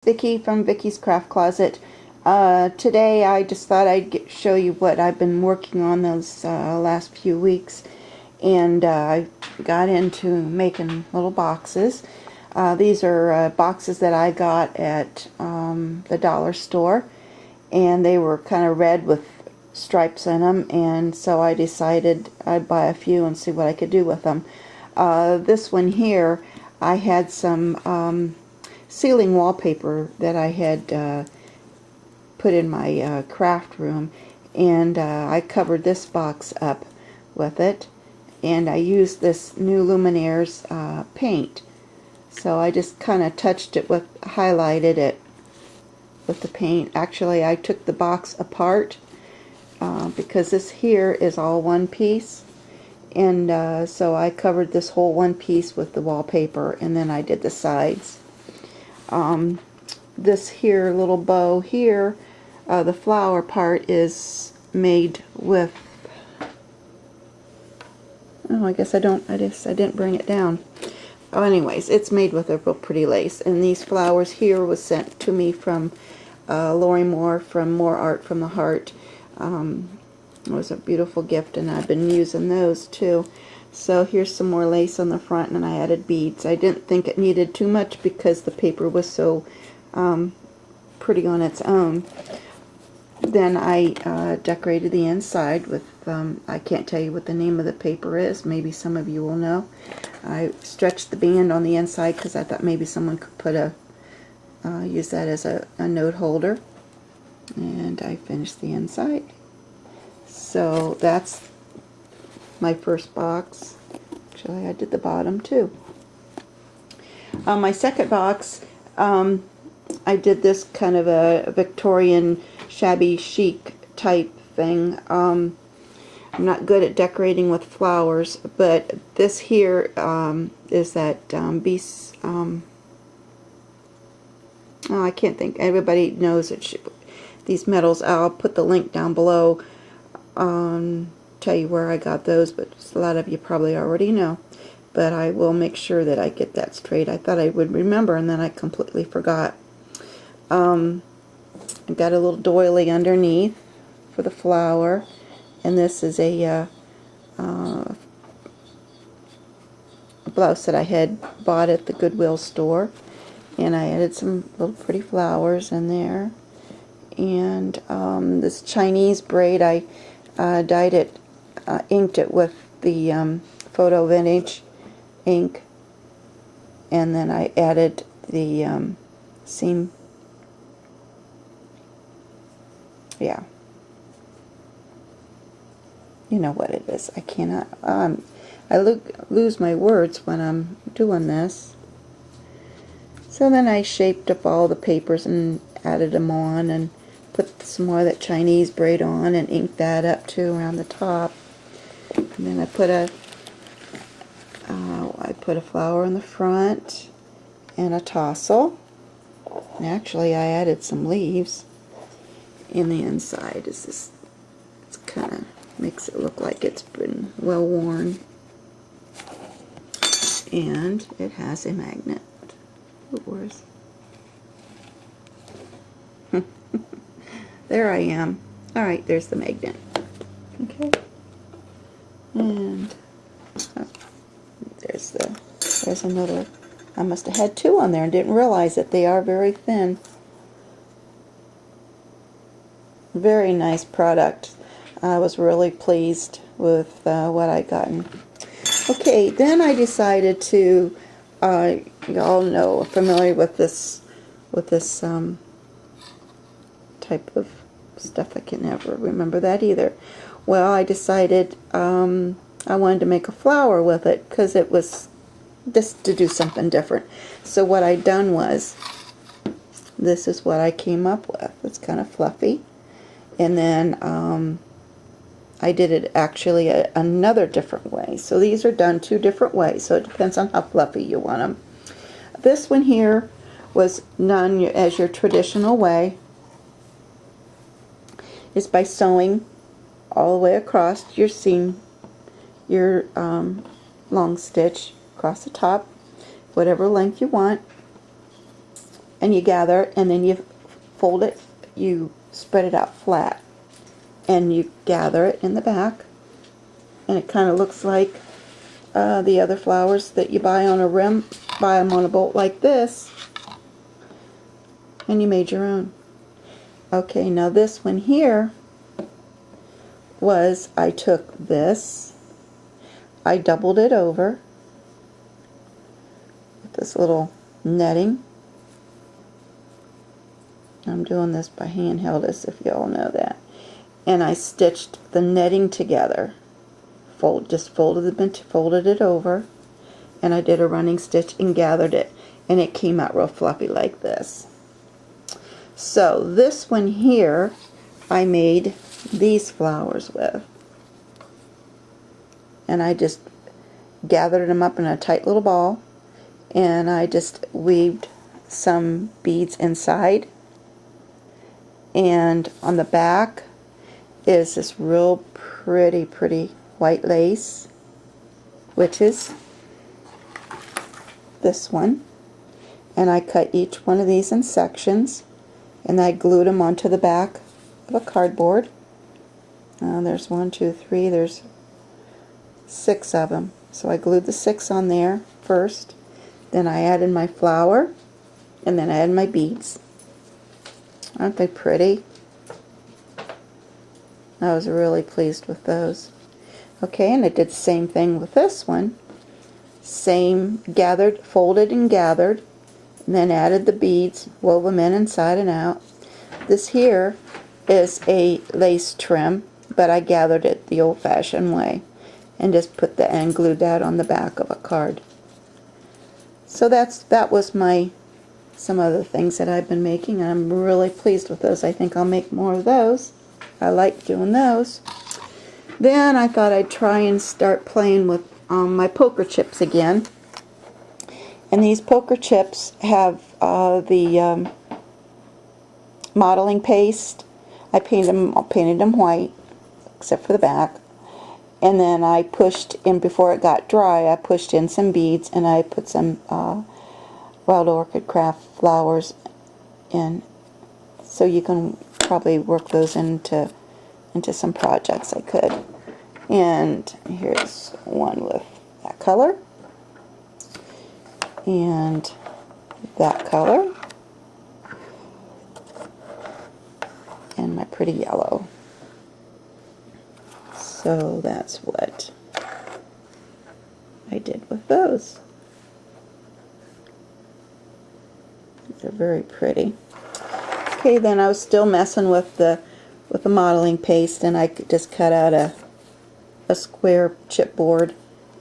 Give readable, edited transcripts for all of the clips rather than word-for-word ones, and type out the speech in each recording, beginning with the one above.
Vicky from Vicky's Craft Closet. Today I just thought I'd show you what I've been working on those last few weeks, and I got into making little boxes. These are boxes that I got at the dollar store, and they were kind of red with stripes in them, and so I decided I'd buy a few and see what I could do with them. This one here, I had some ceiling wallpaper that I had put in my craft room, and I covered this box up with it, and I used this new Luminaire's paint. So I just kind of touched it with, highlighted it with the paint. Actually, I took the box apart because this here is all one piece, and so I covered this whole one piece with the wallpaper, and then I did the sides. This here little bow here, the flower part is made with, oh, I guess I didn't bring it down. Oh, anyways, it's made with a real pretty lace, and these flowers here was sent to me from Lori Moore from Mooreartfromtheheart. It was a beautiful gift, and I've been using those too. So here's some more lace on the front, and I added beads. I didn't think it needed too much because the paper was so pretty on its own. Then I decorated the inside with, I can't tell you what the name of the paper is. Maybe some of you will know. I stretched the band on the inside because I thought maybe someone could put use that as a note holder. And I finished the inside. So that's my first box. Actually, I did the bottom too. My second box, I did this kind of a Victorian shabby chic type thing. I'm not good at decorating with flowers, but this here is that oh, I can't think. Everybody knows that these metals. I'll put the link down below. Tell you where I got those, but a lot of you probably already know. But I will make sure that I get that straight. I thought I would remember, and then I completely forgot. I got a little doily underneath for the flower, and this is a blouse that I had bought at the Goodwill store, and I added some little pretty flowers in there. And this Chinese braid, I dyed it, inked it with the Photo Vintage ink, and then I added the seam. Yeah, you know what it is. I cannot. I lose my words when I'm doing this. So then I shaped up all the papers and added them on, and put some more of that Chinese braid on, and inked that up too around the top. And then I put a flower in the front and a tassel. And actually, I added some leaves in the inside. It's kind of makes it look like it's been well worn. And it has a magnet. Of course. There I am. Alright, there's the magnet. Okay. And there's another. I must have had two on there and didn't realize it. They are very thin. Very nice product. I was really pleased with what I gotten. Okay, then I decided to, you all know, familiar with this type of stuff. I can never remember that either. Well, I decided I wanted to make a flower with it because it was just to do something different. So what I done was, this is what I came up with. It's kind of fluffy. And then I did it actually another different way. So these are done two different ways. So it depends on how fluffy you want them. This one here was done as your traditional way. Is by sewing all the way across your seam, your long stitch across the top, whatever length you want. and you gather it, and then you fold it, you spread it out flat, and you gather it in the back, and it kind of looks like the other flowers that you buy on a rim, buy them on a bolt like this, and you made your own. Okay, now this one here was, I took this, I doubled it over with this little netting. I'm doing this by handheld, as if you all know that. And I stitched the netting together. Just folded it over, and I did a running stitch and gathered it, and it came out real fluffy like this. So this one here, I made these flowers with, and I just gathered them up in a tight little ball, and I just weaved some beads inside, and on the back is this real pretty white lace, which is this one, and I cut each one of these in sections, and I glued them onto the back of a cardboard. There's 1, 2, 3, there's 6 of them, so I glued the 6 on there first, then I added my flower, and then I added my beads. Aren't they pretty? I was really pleased with those. Okay, and I did the same thing with this one. Same, gathered, folded and gathered, and then added the beads, wove them in inside and out. This here is a lace trim, but I gathered it the old-fashioned way, and just put the and glued that on the back of a card. So that was some other things that I've been making, and I'm really pleased with those. I think I'll make more of those. I like doing those. Then I thought I'd try and start playing with my poker chips again. And these poker chips have the modeling paste. I painted them white, except for the back. And then I pushed in, before it got dry, I pushed in some beads, and I put some wild orchid craft flowers in. So you can probably work those into some projects I could. And here's one with that color and that color and my pretty yellow. So that's what I did with those. They're very pretty. Okay, then I was still messing with the modeling paste, and I just cut out a square chipboard,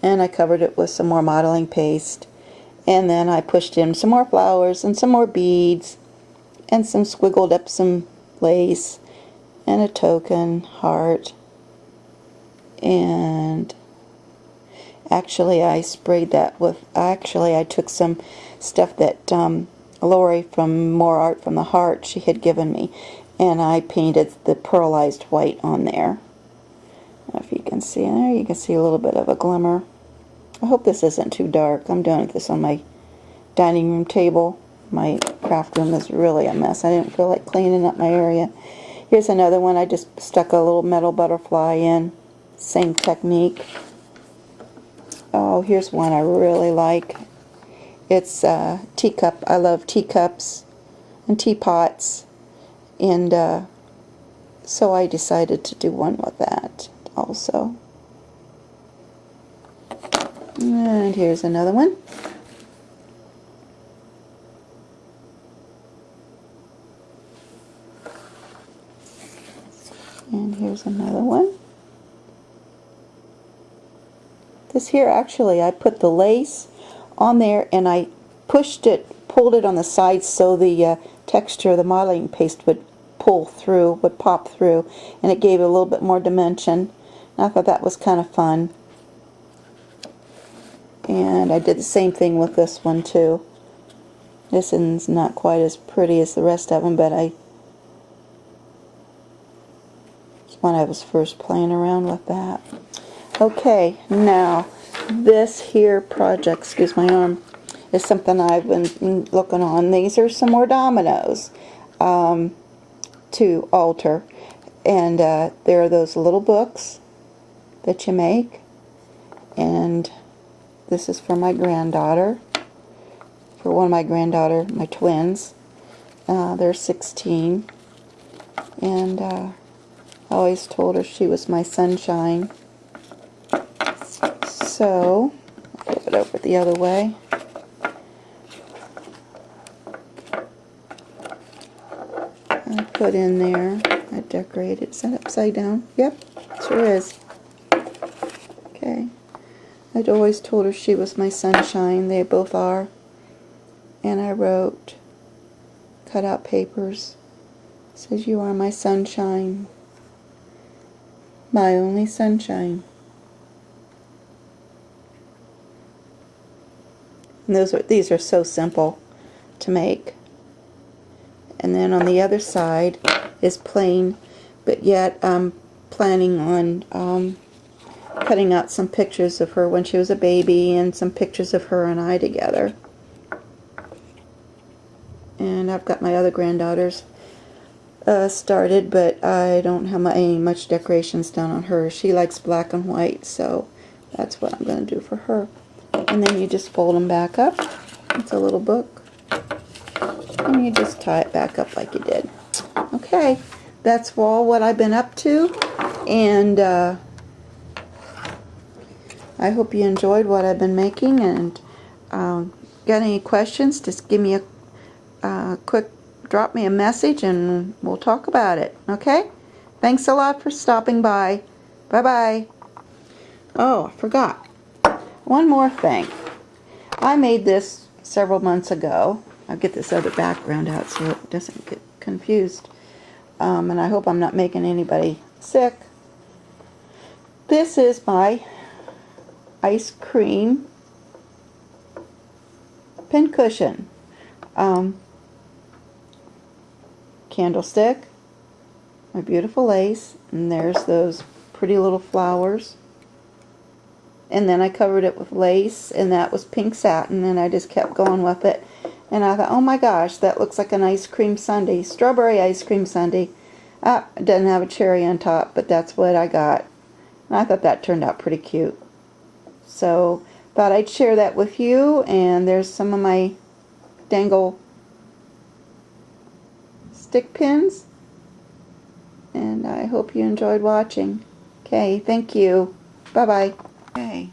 and I covered it with some more modeling paste, and then I pushed in some more flowers and some more beads and some squiggled up some lace and a token heart, and actually I sprayed that with, I took some stuff that Lori from Mooreartfromtheheart, she had given me, and I painted the pearlized white on there. I don't know if you can see, there you can see a little bit of a glimmer. I hope this isn't too dark. I'm doing this on my dining room table. My craft room is really a mess. I didn't feel like cleaning up my area. Here's another one. I just stuck a little metal butterfly in. Same technique. Oh, here's one I really like. It's a teacup. I love teacups and teapots, and so I decided to do one with that also. And here's another one. And here's another one. This here, actually, I put the lace on there, and I pulled it on the sides so the texture of the modeling paste would pop through, and it gave it a little bit more dimension. And I thought that was kind of fun. And I did the same thing with this one too. This one's not quite as pretty as the rest of them, but it's when I was first playing around with that. Okay, now this here project, excuse my arm, is something I've been looking on. These are some more dominoes to alter. And there are those little books that you make. And this is for my granddaughter. For one of my twins. They're 16. And I always told her she was my sunshine. So, I'll flip it over the other way. I put in there, I decorated. Is that upside down? Yep, sure is. Okay. I'd always told her she was my sunshine. They both are. And I wrote, cut out papers. It says, you are my sunshine. My only sunshine. And these are so simple to make. And then on the other side is plain, but yet I'm planning on cutting out some pictures of her when she was a baby and some pictures of her and I together. And I've got my other granddaughters started, but I don't have much decorations done on her. She likes black and white, so that's what I'm going to do for her. And then you just fold them back up. It's a little book. And you just tie it back up like you did. Okay, that's all what I've been up to. And I hope you enjoyed what I've been making. And got any questions, just give me a quick, drop me a message and we'll talk about it. Okay? Thanks a lot for stopping by. Bye-bye. Oh, I forgot. One more thing. I made this several months ago. I'll get this other background out so it doesn't get confused. And I hope I'm not making anybody sick. This is my ice cream pincushion. Candlestick. My beautiful lace. And there's those pretty little flowers. And then I covered it with lace, and that was pink satin, and I just kept going with it. And I thought, oh my gosh, that looks like an ice cream sundae, strawberry ice cream sundae. It doesn't have a cherry on top, but that's what I got. And I thought that turned out pretty cute. So, thought I'd share that with you, and there's some of my dangle stick pins. And I hope you enjoyed watching. Okay, thank you. Bye-bye. Okay,